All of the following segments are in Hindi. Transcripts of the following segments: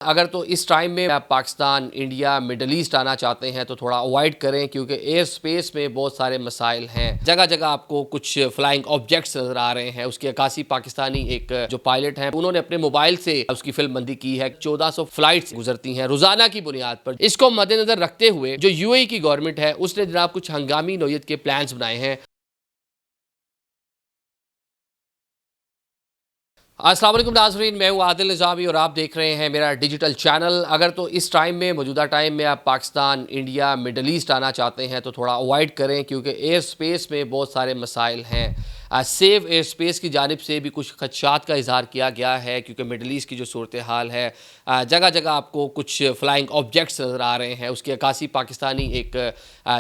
अगर तो इस टाइम में आप पाकिस्तान, इंडिया, मिडल ईस्ट आना चाहते हैं तो थोड़ा अवॉइड करें, क्योंकि एयर स्पेस में बहुत सारे मसाइल हैं। जगह जगह आपको कुछ फ्लाइंग ऑब्जेक्ट्स नजर आ रहे हैं। उसकी अक्कासी पाकिस्तानी एक जो पायलट हैं उन्होंने अपने मोबाइल से उसकी फिल्मबंदी की है। 1400 फ्लाइट्स गुजरती हैं रोजाना की बुनियाद पर। इसको मद्देनजर रखते हुए जो यूएई की गवर्नमेंट है उसने जनाब कुछ हंगामी नौयत के प्लान्स बनाए हैं। अस्सलाम वालेकुम नाज़रीन, मैं हूँ आदिल निज़ामी और आप देख रहे हैं मेरा डिजिटल चैनल। अगर तो इस टाइम में मौजूदा टाइम में आप पाकिस्तान, इंडिया, मिडल ईस्ट आना चाहते हैं तो थोड़ा अवॉइड करें, क्योंकि एयर स्पेस में बहुत सारे मसाइल हैं। सेफ एयर स्पेस की जानिब से भी कुछ खदशात का इजहार किया गया है, क्योंकि मिडल ईस्ट की जो सूरत हाल है, जगह जगह आपको कुछ फ्लाइंग ऑब्जेक्ट्स नज़र आ रहे हैं। उसकी अक्कासी पाकिस्तानी एक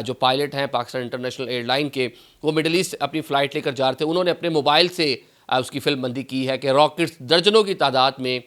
जो पायलट हैं पाकिस्तान इंटरनेशनल एयरलाइन के, वो मिडल ईस्ट अपनी फ़्लाइट लेकर जा रहे थे। उन्होंने अपने मोबाइल से उसकी फिल्मबंदी की है कि रॉकेट्स दर्जनों की तादाद में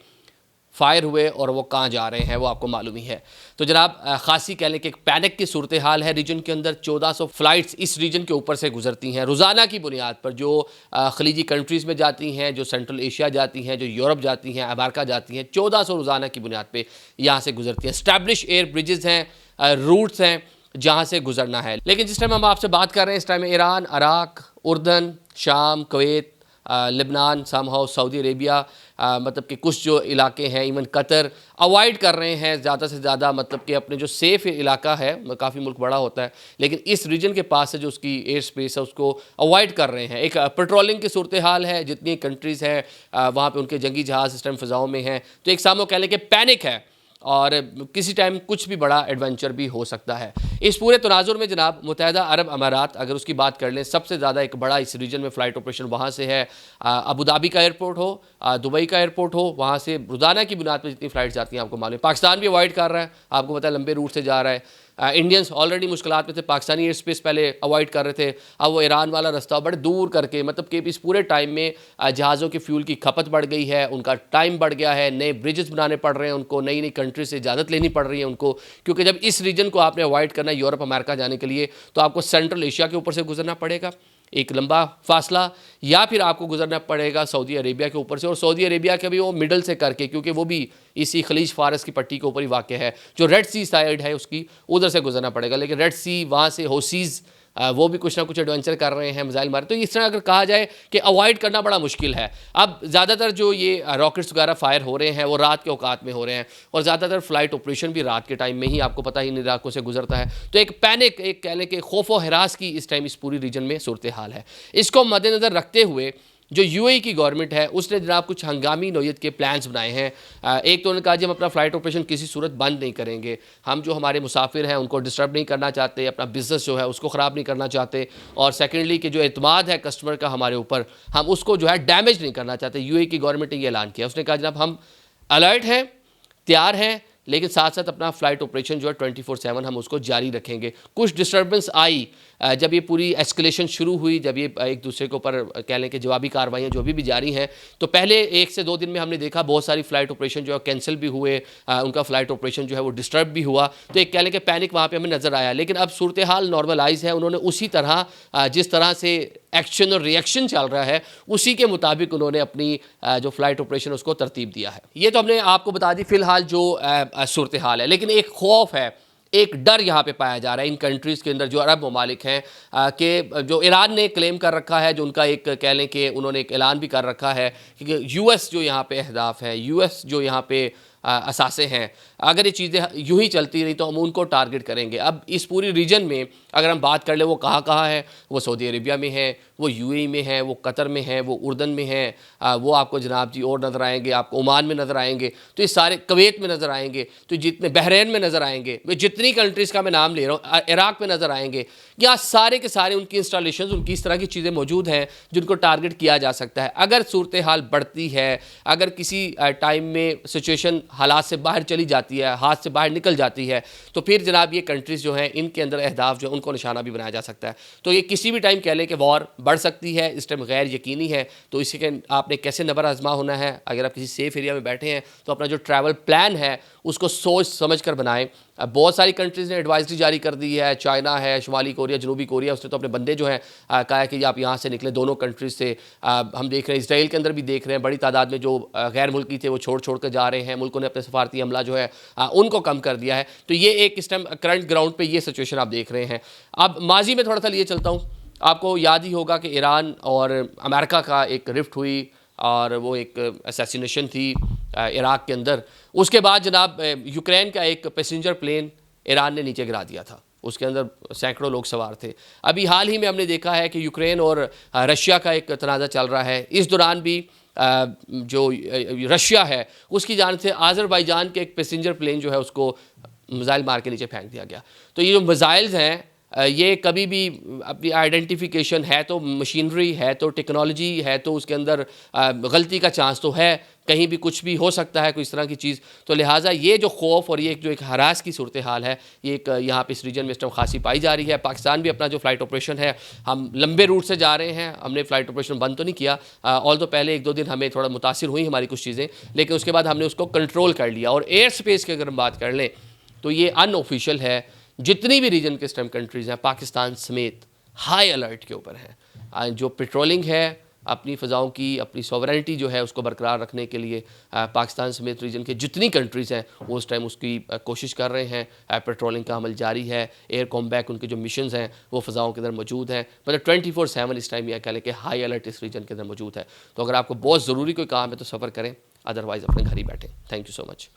फायर हुए और वो कहाँ जा रहे हैं वो आपको मालूम ही है। तो जनाब खासी कह लें कि एक पैनिक की सूरत हाल है रीजन के अंदर। 1400 फ्लाइट्स इस रीजन के ऊपर से गुजरती हैं रोज़ाना की बुनियाद पर, जो खलीजी कंट्रीज़ में जाती हैं, जो सेंट्रल एशिया जाती हैं, जो यूरोप जाती हैं, अमेरिका जाती हैं। 1400 रोज़ाना की बुनियाद पर यहाँ से गुजरती हैं। स्टैब्लिश एयर ब्रिजेज़ हैं, रूट्स हैं जहाँ से गुजरना है। लेकिन जिस टाइम हम आपसे बात कर रहे हैं इस टाइम ईरान, इराक, उर्दन, शाम, Kuwait, Lebanon, somehow Saudi Arabia, मतलब कि कुछ जो इलाके हैं, इवन कतर अवॉइड कर रहे हैं ज़्यादा से ज़्यादा। मतलब कि अपने जो सेफ़ इलाका है, काफ़ी मुल्क बड़ा होता है लेकिन इस रीजन के पास से जो उसकी एयर स्पेस है उसको अवॉइड कर रहे हैं। एक पेट्रोलिंग की सूरत हाल है, जितनी कंट्रीज़ हैं वहाँ पे उनके जंगी जहाज़ इस टाइम फ़िज़ाओं में हैं। तो एक सामने कह लें कि पैनिक है और किसी टाइम कुछ भी बड़ा एडवेंचर भी हो सकता है। इस पूरे तनाजुर में जनाब मुत्तहिदा अरब अमारात अगर उसकी बात कर लें, सबसे ज़्यादा एक बड़ा इस रीजन में फ़्लाइट ऑपरेशन वहाँ से है। अबू धाबी का एयरपोर्ट हो, दुबई का एयरपोर्ट हो, वहाँ से रोज़ाना की बुनियाद पर जितनी फ़्लाइट जाती हैं आपको मालूम है। पाकिस्तान भी अवॉइड कर रहा है, आपको पता है लंबे रूट से जा रहा है। इंडियंस ऑलरेडी मुश्किलात में थे, पाकिस्तानी एयर स्पेस पहले अवॉइड कर रहे थे, अब वो ईरान वाला रास्ता बड़े दूर करके, मतलब कि इस पूरे टाइम में जहाज़ों की फ्यूल की खपत बढ़ गई है, उनका टाइम बढ़ गया है, नए ब्रिजेस बनाने पड़ रहे हैं उनको, नई नई कंट्री से इजाज़त लेनी पड़ रही है उनको। क्योंकि जब इस रीजन को आपने अवॉइड करना है यूरोप अमेरिका जाने के लिए, तो आपको सेंट्रल एशिया के ऊपर से गुजरना पड़ेगा एक लंबा फासला, या फिर आपको गुजरना पड़ेगा सऊदी अरेबिया के ऊपर से, और सऊदी अरेबिया के भी वो मिडल से करके, क्योंकि वो भी इसी खलीज फारस की पट्टी के ऊपर ही वाक़ है। जो रेड सी साइड है उसकी उधर से गुजरना पड़ेगा, लेकिन रेड सी वहाँ से होसीज़ वो भी कुछ ना कुछ एडवेंचर कर रहे हैं, मिसाइल मारे। तो इस तरह अगर कहा जाए कि अवॉइड करना बड़ा मुश्किल है। अब ज़्यादातर जो ये रॉकेट्स वगैरह फायर हो रहे हैं वो रात के औकात में हो रहे हैं, और ज़्यादातर फ़्लाइट ऑपरेशन भी रात के टाइम में ही, आपको पता ही इन इलाकों से गुजरता है। तो एक पैनिक, एक कह लें कि खौफ व हरास की इस टाइम इस पूरी रीजन में सूरत हाल है। इसको मद्देनज़र रखते हुए जो यूएई की गवर्नमेंट है उसने जनाब कुछ हंगामी नौयत के प्लान्स बनाए हैं। एक तो उन्होंने कहा जी हम अपना फ़्लाइट ऑपरेशन किसी सूरत बंद नहीं करेंगे, हम जो हमारे मुसाफिर हैं उनको डिस्टर्ब नहीं करना चाहते, अपना बिज़नेस जो है उसको ख़राब नहीं करना चाहते, और सेकेंडली कि जो एतमाद है कस्टमर का हमारे ऊपर, हम उसको जो है डैमेज नहीं करना चाहते। यूएई की गवर्नमेंट ने ये ऐलान किया, उसने कहा जनाब हम अलर्ट हैं, तैयार हैं, लेकिन साथ साथ अपना फ़्लाइट ऑपरेशन जो है 24/7 हम उसको जारी रखेंगे। कुछ डिस्टर्बेंस आई जब ये पूरी एस्केलेशन शुरू हुई, जब ये एक दूसरे के ऊपर कह लें कि जवाबी कार्रवाइयाँ जो भी जारी हैं, तो पहले 1 से 2 दिन में हमने देखा बहुत सारी फ़्लाइट ऑपरेशन जो है कैंसिल भी हुए, उनका फ़्लाइट ऑपरेशन जो है वो डिस्टर्ब भी हुआ। तो एक कह लें कि पैनिक वहाँ पर हमें नज़र आया। लेकिन अब सूरत हाल नॉर्मलाइज़ है, उन्होंने उसी तरह जिस तरह से एक्शन और रिएक्शन चल रहा है उसी के मुताबिक उन्होंने अपनी जो फ़्लाइट ऑपरेशन उसको तरतीब दिया है। ये तो हमने आपको बता दी फ़िलहाल जो सूरत हाल है, लेकिन एक खौफ है, एक डर यहाँ पे पाया जा रहा है इन कंट्रीज़ के अंदर जो अरब ममालिक हैं, कि जो ईरान ने क्लेम कर रखा है, जो उनका एक कह लें कि उन्होंने एक ऐलान भी कर रखा है कि यूएस जो यहाँ पे अहदाफ है, यूएस जो यहाँ पे असासे हैं, अगर ये चीज़ें यूँ ही चलती रही तो हम उनको टारगेट करेंगे। अब इस पूरी रीजन में अगर हम बात कर ले वो कहाँ कहाँ है, वो सऊदी अरेबिया में है, वो यूएई में है, वो कतर में है, वो उर्दन में है, वो आपको जनाब जी और नज़र आएंगे, आपको ओमान में नज़र आएंगे, तो ये सारे कुवैत में नज़र आएंगे, तो जितने बहरीन में नज़र आएंगे, वे जितनी कंट्रीज़ का मैं नाम ले रहा हूँ, इराक में नज़र आएंगे, या सारे के सारे उनकी इंस्टॉलेशन, उनकी इस तरह की चीज़ें मौजूद हैं जिनको टारगेट किया जा सकता है। अगर सूरत हाल बढ़ती है, अगर किसी टाइम में सिचुएशन हालात से बाहर चली जाती है, हाथ से बाहर निकल जाती है, तो फिर जनाब ये कंट्रीज़ जो हैं इनके अंदर अहदाफ जो उनको निशाना भी बनाया जा सकता है। तो ये किसी भी टाइम कह लें कि वॉर बढ़ सकती है, इस टाइम गैर यकीनी है। तो इसी के आपने कैसे नबर आजमा होना है, अगर आप किसी सेफ़ एरिया में बैठे हैं तो अपना जो ट्रैवल प्लान है उसको सोच समझ कर बनाएं। बहुत सारी कंट्रीज़ ने एडवाइजरी जारी कर दी है, चाइना है, शुमाली कोरिया, जनूबी कोरिया, उसने तो अपने बंदे जो हैं कहा है कि आप यहाँ से निकले, दोनों कंट्रीज़ से। हम देख रहे हैं इसराइल के अंदर भी देख रहे हैं बड़ी तादाद में जो गैर मुल्की थे वो छोड़ कर जा रहे हैं, मुल्कों ने अपने सफारती अमला जो है उनको कम कर दिया है। तो ये एक इस टाइम करंट ग्राउंड पर ये सिचुएशन आप देख रहे हैं। अब माजी में थोड़ा सा लिए चलता हूँ, आपको याद ही होगा कि ईरान और अमेरिका का एक रिफ्ट हुई और वो एक असैसिनेशन थी इराक़ के अंदर। उसके बाद जनाब यूक्रेन का एक पैसेंजर प्लेन ईरान ने नीचे गिरा दिया था, उसके अंदर सैकड़ों लोग सवार थे। अभी हाल ही में हमने देखा है कि यूक्रेन और रशिया का एक तनाज़ा चल रहा है। इस दौरान भी जो रशिया है उसकी जानिब से आज़रबाईजान के एक पैसेंजर प्लेन जो है उसको मिसाइल मार के नीचे फेंक दिया गया। तो ये जो मिसाइल्स हैं ये कभी भी अपनी आइडेंटिफिकेशन है तो मशीनरी है तो टेक्नोलॉजी है तो उसके अंदर गलती का चांस तो है, कहीं भी कुछ भी हो सकता है कोई इस तरह की चीज़। तो लिहाजा ये जो खौफ और ये जो एक हरास की सूरत हाल है ये एक यहाँ पे इस रीजन में इस टाइम खासी पाई जा रही है। पाकिस्तान भी अपना जो फ़्लाइट ऑपरेशन है, हम लंबे रूट से जा रहे हैं, हमने फ़्लाइट ऑपरेशन बंद तो नहीं किया, ऑल तो पहले 1-2 दिन हमें थोड़ा मुतासिर हुई हमारी कुछ चीज़ें, लेकिन उसके बाद हमने उसको कंट्रोल कर लिया। और एयर स्पेस की अगर हम बात कर लें तो ये अनऑफिशियल है, जितनी भी रीजन के स्टेम कंट्रीज़ हैं पाकिस्तान समेत हाई अलर्ट के ऊपर हैं। जो पेट्रोलिंग है अपनी फ़ज़ाओं की, अपनी सॉवरेनिटी जो है उसको बरकरार रखने के लिए पाकिस्तान समेत रीजन के जितनी कंट्रीज़ हैं वो उस टाइम उसकी कोशिश कर रहे हैं। पेट्रोलिंग का अमल जारी है, एयर कॉम्बैक उनके जो मिशंस हैं वो फ़ज़ाओं के अंदर मौजूद हैं। मतलब 24/7 इस टाइम यह कह लें कि हाई अलर्ट इस रीजन के अंदर मौजूद है। तो अगर आपको बहुत ज़रूरी कोई काम है तो सफ़र करें, अदरवाइज़ अपने घर ही बैठें। Thank you so much.